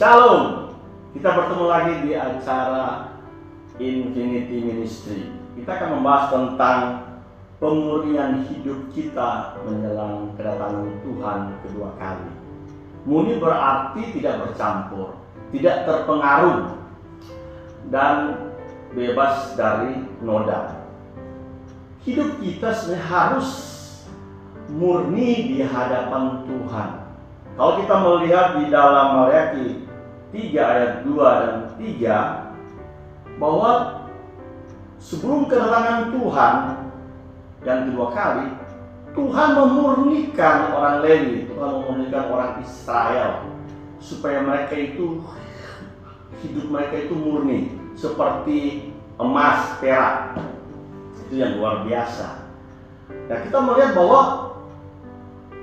Shalom. Kita bertemu lagi di acara Infinity Ministry. Kita akan membahas tentang pemurnian hidup kita menjelang kedatangan Tuhan kedua kali. Murni berarti tidak bercampur, tidak terpengaruh, dan bebas dari noda. Hidup kita sebenarnya harus murni di hadapan Tuhan. Kalau kita melihat di dalam Maleakhi 3 ayat 2 dan 3, bahwa sebelum kedatangan Tuhan yang kedua kali, Tuhan memurnikan orang Lewi, Tuhan memurnikan orang Israel, supaya mereka itu, hidup mereka itu murni, seperti emas, perak. Itu yang luar biasa. Nah, kita melihat bahwa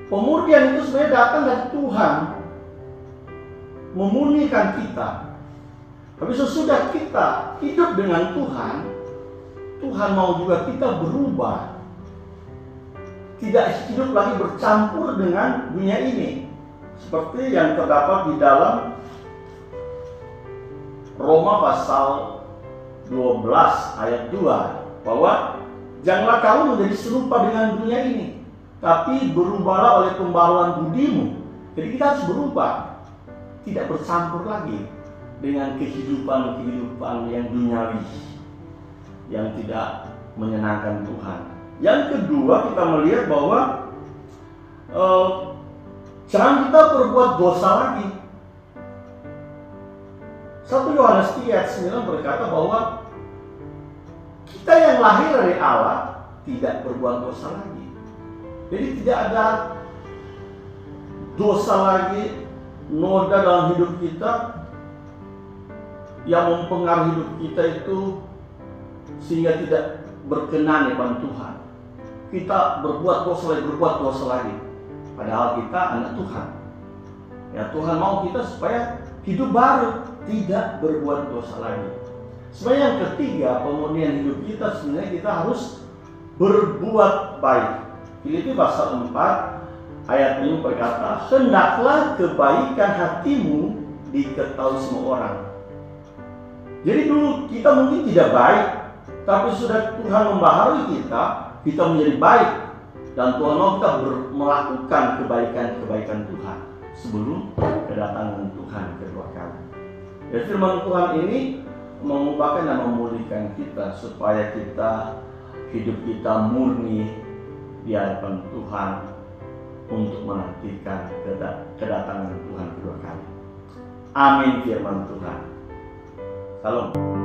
pemurnian itu sebenarnya datang dari Tuhan, memurnikan kita. Tapi sesudah kita hidup dengan Tuhan, Tuhan mau juga kita berubah, tidak hidup lagi bercampur dengan dunia ini, seperti yang terdapat di dalam Roma pasal 12 ayat 2, bahwa janganlah kamu menjadi serupa dengan dunia ini, tapi berubahlah oleh pembaharuan budimu. Jadi kita harus berubah, tidak bercampur lagi dengan kehidupan yang duniawi, yang tidak menyenangkan Tuhan. Yang kedua, kita melihat bahwa jangan kita berbuat dosa lagi. 1 Yohanes 3 ayat 9 berkata bahwa kita yang lahir dari Allah tidak berbuat dosa lagi. Jadi tidak ada dosa lagi, noda dalam hidup kita yang mempengaruhi hidup kita itu sehingga tidak berkenan di hadapan Tuhan. Kita berbuat dosa lagi, padahal kita anak Tuhan. Ya, Tuhan mau kita supaya hidup baru, tidak berbuat dosa lagi. Sebenarnya yang ketiga, pemurnian hidup kita sebenarnya kita harus berbuat baik. Filipi pasal 4 ayat 5 berkata, hendaklah kebaikan hatimu diketahui semua orang. Jadi dulu kita mungkin tidak baik, tapi sudah Tuhan membaharui kita menjadi baik, dan Tuhan mau kita melakukan kebaikan Tuhan sebelum kedatangan Tuhan kedua kali. Dan firman Tuhan ini mengubahkan dan memulihkan kita supaya hidup kita murni di hadapan Tuhan untuk menantikan kedatangan Tuhan kedua kali. Amin firman Tuhan. Salam.